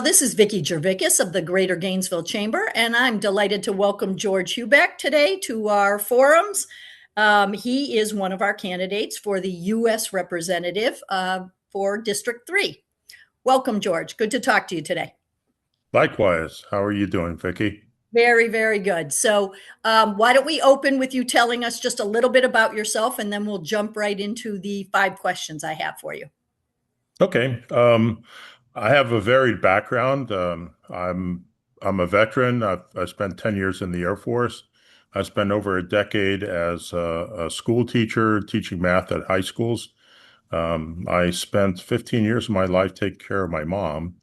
this is Vicki Gervicus of the Greater Gainesville Chamber, and I'm delighted to welcome George Hubac today to our forums. He is one of our candidates for the U.S. representative for District 3. Welcome, George. Good to talk to you today. Likewise. How are you doing, Vicki? Very, very good. So, why don't we open with you telling us just a little bit about yourself, and then we'll jump right into the 5 questions I have for you. Okay. I have a varied background. I'm a veteran. I spent 10 years in the Air Force. I spent over a decade as a school teacher teaching math at high schools. I spent 15 years of my life taking care of my mom.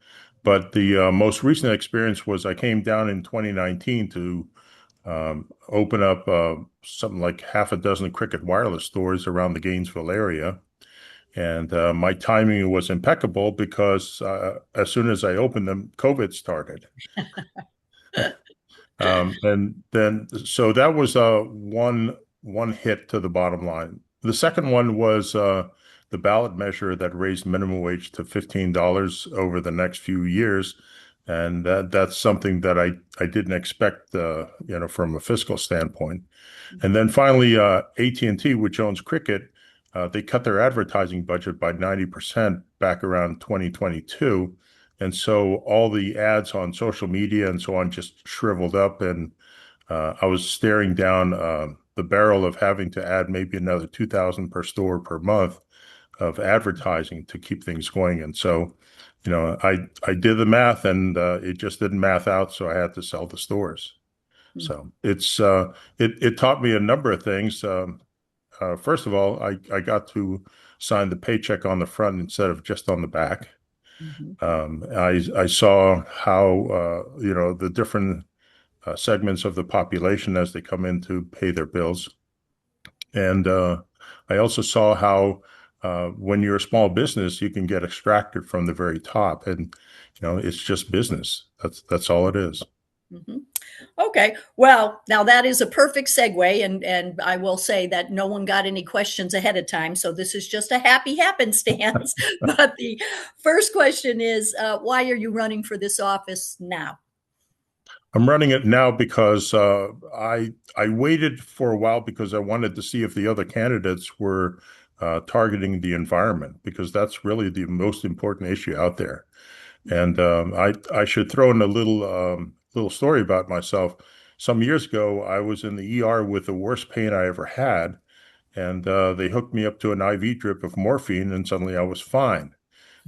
But the most recent experience was I came down in 2019 to open up something like half a dozen Cricket Wireless stores around the Gainesville area. And my timing was impeccable because as soon as I opened them, COVID started. And then, so that was one hit to the bottom line. The second one was the ballot measure that raised minimum wage to $15 over the next few years. And that's something that I didn't expect, from a fiscal standpoint. And then finally, AT&T, which owns Cricket, they cut their advertising budget by 90% back around 2022. And so all the ads on social media and so on just shriveled up. And I was staring down the barrel of having to add maybe another 2,000 per store per month of advertising to keep things going. And so, I did the math and it just didn't math out. So I had to sell the stores. So it taught me a number of things. First of all, I got to sign the paycheck on the front instead of just on the back. Mhm. I saw how the different segments of the population as they come in to pay their bills, and I also saw how when you're a small business, you can get extracted from the very top, and it's just business. That's all it is. Mhm. Okay. Well, now that is a perfect segue, and I will say that no one got any questions ahead of time, so this is just a happy happenstance. But the first question is, why are you running for this office now? I'm running it now because I waited for a while because I wanted to see if the other candidates were targeting the environment because that's really the most important issue out there. And I should throw in a little story about myself. Some years ago, I was in the ER with the worst pain I ever had, and they hooked me up to an IV drip of morphine, and suddenly I was fine.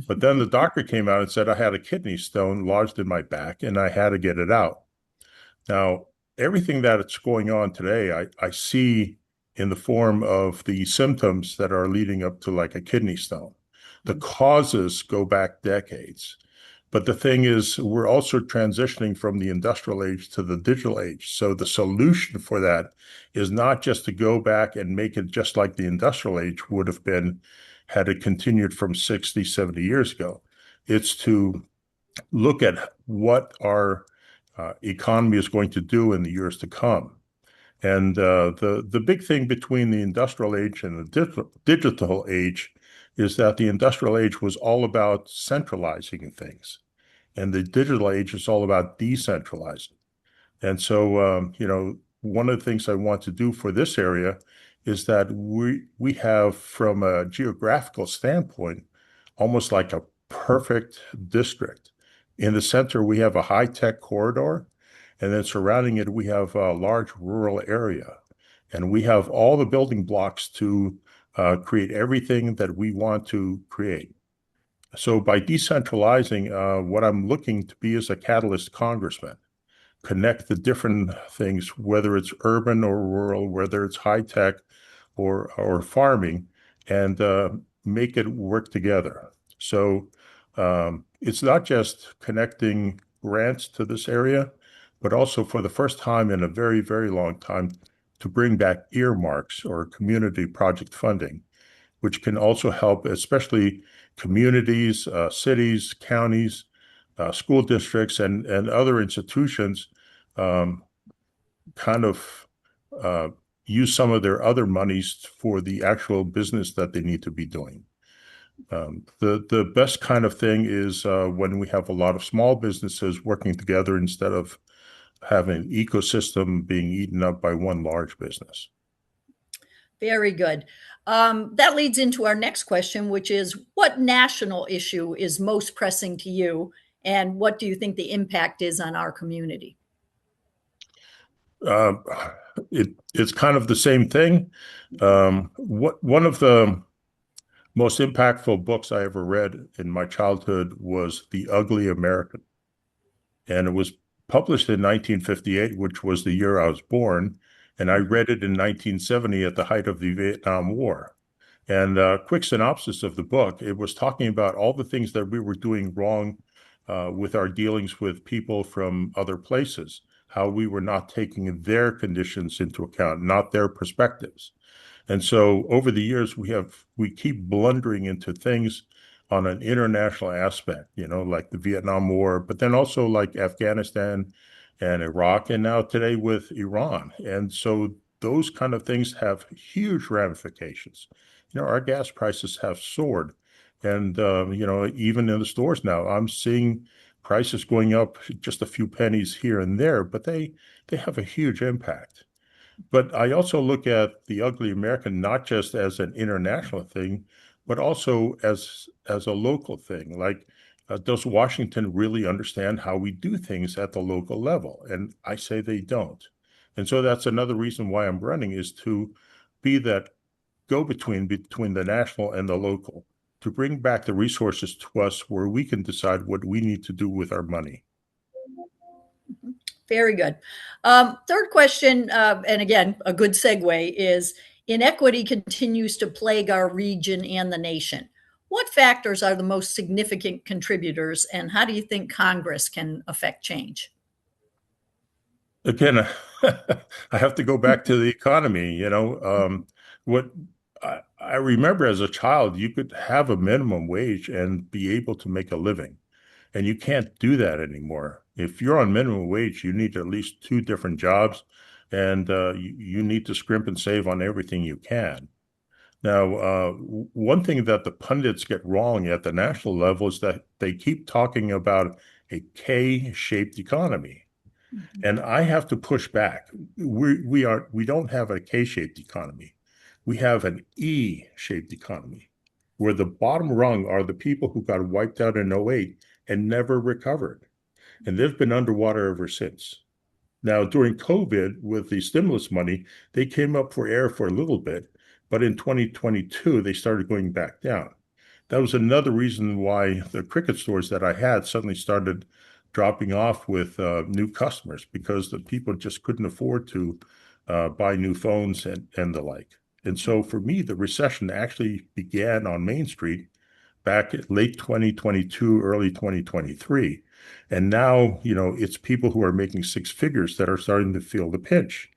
But then the doctor came out and said I had a kidney stone lodged in my back, and I had to get it out. Now, everything that's going on today, I see in the form of the symptoms that are leading up to like a kidney stone. The causes go back decades. But the thing is, we're also transitioning from the industrial age to the digital age. So the solution for that is not just to go back and make it just like the industrial age would have been had it continued from 60, 70 years ago. It's to look at what our economy is going to do in the years to come. And the big thing between the industrial age and the digital age is that the industrial age was all about centralizing things, and the digital age is all about decentralizing. And so, one of the things I want to do for this area is that we have, from a geographical standpoint, almost like a perfect district. In the center, we have a high-tech corridor, and then surrounding it, we have a large rural area. And we have all the building blocks to create everything that we want to create. So by decentralizing, what I'm looking to be is a catalyst congressman, connect the different things, whether it's urban or rural, whether it's high tech or farming, and make it work together. So it's not just connecting grants to this area, but also for the first time in a very, very long time to bring back earmarks or community project funding, which can also help, especially communities, cities, counties, school districts, and other institutions um, kind of uh, use some of their other monies for the actual business that they need to be doing. The best kind of thing is when we have a lot of small businesses working together instead of having an ecosystem being eaten up by one large business. Very good. That leads into our next question, which is what national issue is most pressing to you, and what do you think the impact is on our community? Uh, it's kind of the same thing. One of the most impactful books I ever read in my childhood was The Ugly American, and it was published in 1958, which was the year I was born, and I read it in 1970 at the height of the Vietnam War. And quick synopsis of the book, it was talking about all the things that we were doing wrong with our dealings with people from other places, how we were not taking their conditions into account, not their perspectives. And so over the years, we keep blundering into things on an international aspect, like the Vietnam War, but then also like Afghanistan and Iraq, and now today with Iran. And so those kind of things have huge ramifications. Our gas prices have soared. And, even in the stores now, I'm seeing prices going up just a few pennies here and there, but they have a huge impact. But I also look at the ugly American not just as an international thing, but also as a local thing. Like, does Washington really understand how we do things at the local level? And I say they don't. And so that's another reason why I'm running is to be that go between the national and the local, to bring back the resources to us where we can decide what we need to do with our money. Very good. Third question, and again, a good segue is inequity continues to plague our region and the nation. What factors are the most significant contributors, and how do you think Congress can affect change? Again, I have to go back to the economy. What I remember as a child, you could have a minimum wage and be able to make a living, and you can't do that anymore. If you're on minimum wage, you need at least two different jobs, and you need to scrimp and save on everything you can. Now, one thing that the pundits get wrong at the national level is that they keep talking about a K-shaped economy. And I have to push back. We don't have a K-shaped economy. We have an E-shaped economy, where the bottom rung are the people who got wiped out in '08 and never recovered. And they've been underwater ever since. Now, during COVID, with the stimulus money, they came up for air for a little bit, but in 2022, they started going back down. That was another reason why the cricket stores that I had suddenly started dropping off with new customers because the people just couldn't afford to buy new phones and the like. And so for me, the recession actually began on Main Street back at late 2022, early 2023. And now, it's people who are making six figures that are starting to feel the pinch.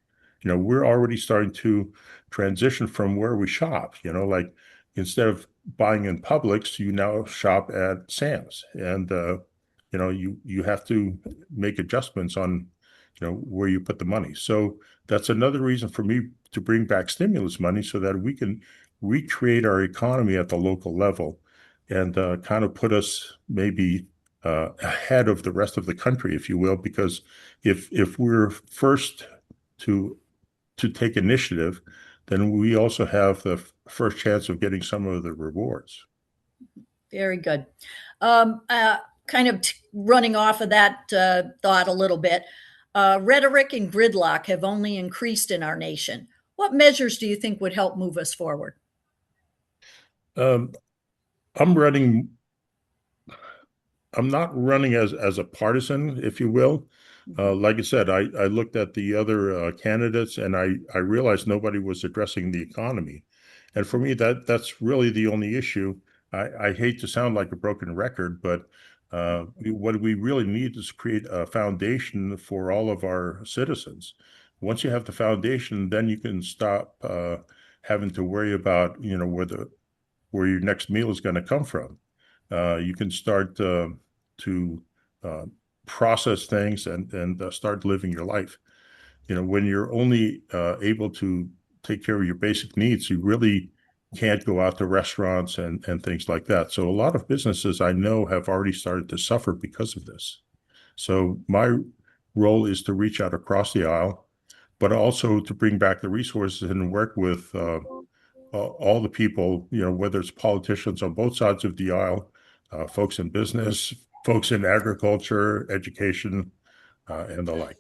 We're already starting to transition from where we shop, like instead of buying in Publix, you now shop at Sam's. And, you have to make adjustments on, where you put the money. So that's another reason for me to bring back stimulus money so that we can recreate our economy at the local level and kind of put us maybe ahead of the rest of the country, if you will, because if we're first to take initiative, then we also have the first chance of getting some of the rewards. Very good. Kind of running off of that thought a little bit, rhetoric and gridlock have only increased in our nation. What measures do you think would help move us forward? Um, I'm running I'm not running as a partisan, if you will. Like I said, I looked at the other candidates and I realized nobody was addressing the economy. And for me, that's really the only issue. I hate to sound like a broken record, but what we really need is create a foundation for all of our citizens. Once you have the foundation, then you can stop having to worry about, where your next meal is going to come from. You can start to uh, process things and start living your life. When you're only able to take care of your basic needs, you really can't go out to restaurants and things like that. So a lot of businesses I know have already started to suffer because of this. So my role is to reach out across the aisle, but also to bring back the resources and work with all the people, whether it's politicians on both sides of the aisle, folks in business, folks in agriculture, education, and the like.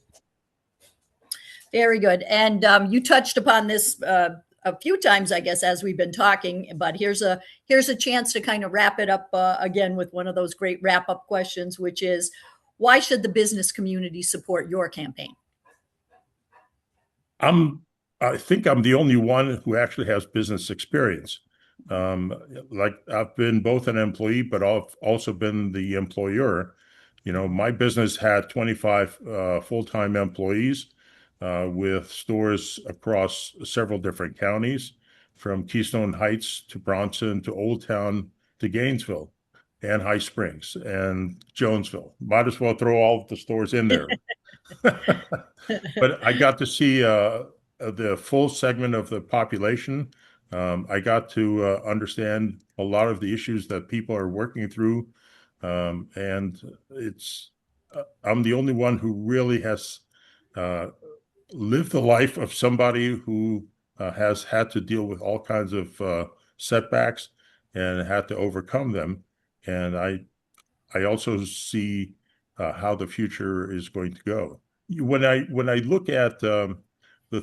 Very good. And you touched upon this a few times, I guess, as we've been talking. But here's a chance to kind of wrap it up again with one of those great wrap up questions, which is, why should the business community support your campaign? I think I'm the only one who actually has business experience. Um, like I've been both an employee, but I've also been the employer. My business had 25 full-time employees with stores across several different counties, from Keystone Heights to Bronson to Old Town to Gainesville and High Springs and Jonesville. Might as well throw all the stores in there. But I got to see the full segment of the population. I got to understand a lot of the issues that people are working through. And I'm the only one who really has uh, lived the life of somebody who has had to deal with all kinds of setbacks and had to overcome them. And I also see how the future is going to go. When I look at the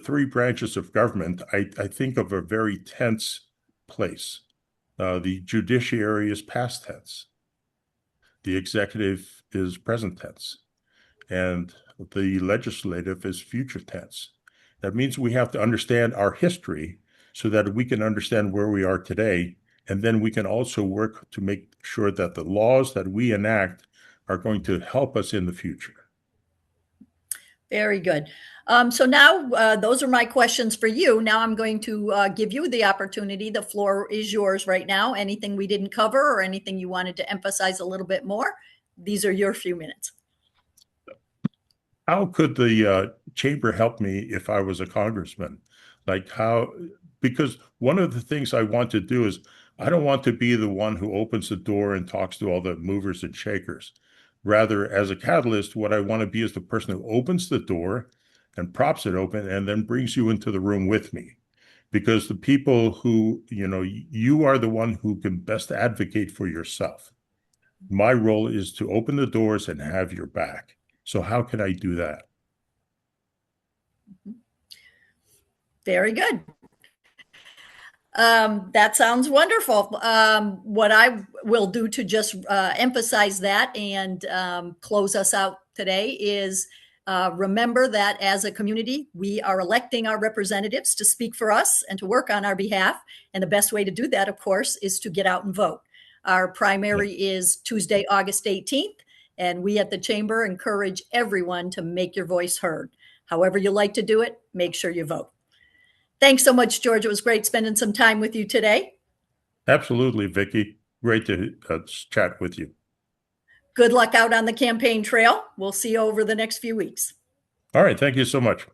three branches of government, I think of a very tense place. The judiciary is past tense. The executive is present tense, and the legislative is future tense. That means we have to understand our history so that we can understand where we are today. And then we can also work to make sure that the laws that we enact are going to help us in the future. Very good. So now those are my questions for you. Now I'm going to give you the opportunity. The floor is yours right now. Anything we didn't cover or anything you wanted to emphasize a little bit more, these are your few minutes. How could the chamber help me if I was a congressman? Like how, because one of the things I want to do is I don't want to be the one who opens the door and talks to all the movers and shakers. Rather, as a catalyst, what I want to be is the person who opens the door and props it open and then brings you into the room with me. Because the people who, you are the one who can best advocate for yourself. My role is to open the doors and have your back. So how can I do that? Very good. That sounds wonderful. What I will do to just emphasize that and close us out today is remember that as a community, we are electing our representatives to speak for us and to work on our behalf. And the best way to do that, of course, is to get out and vote. Our primary is Tuesday, August 18th, and we at the Chamber encourage everyone to make your voice heard. However you like to do it, make sure you vote. Thanks so much, George. It was great spending some time with you today. Absolutely, Vicki. Great to chat with you. Good luck out on the campaign trail. We'll see you over the next few weeks. All right. Thank you so much.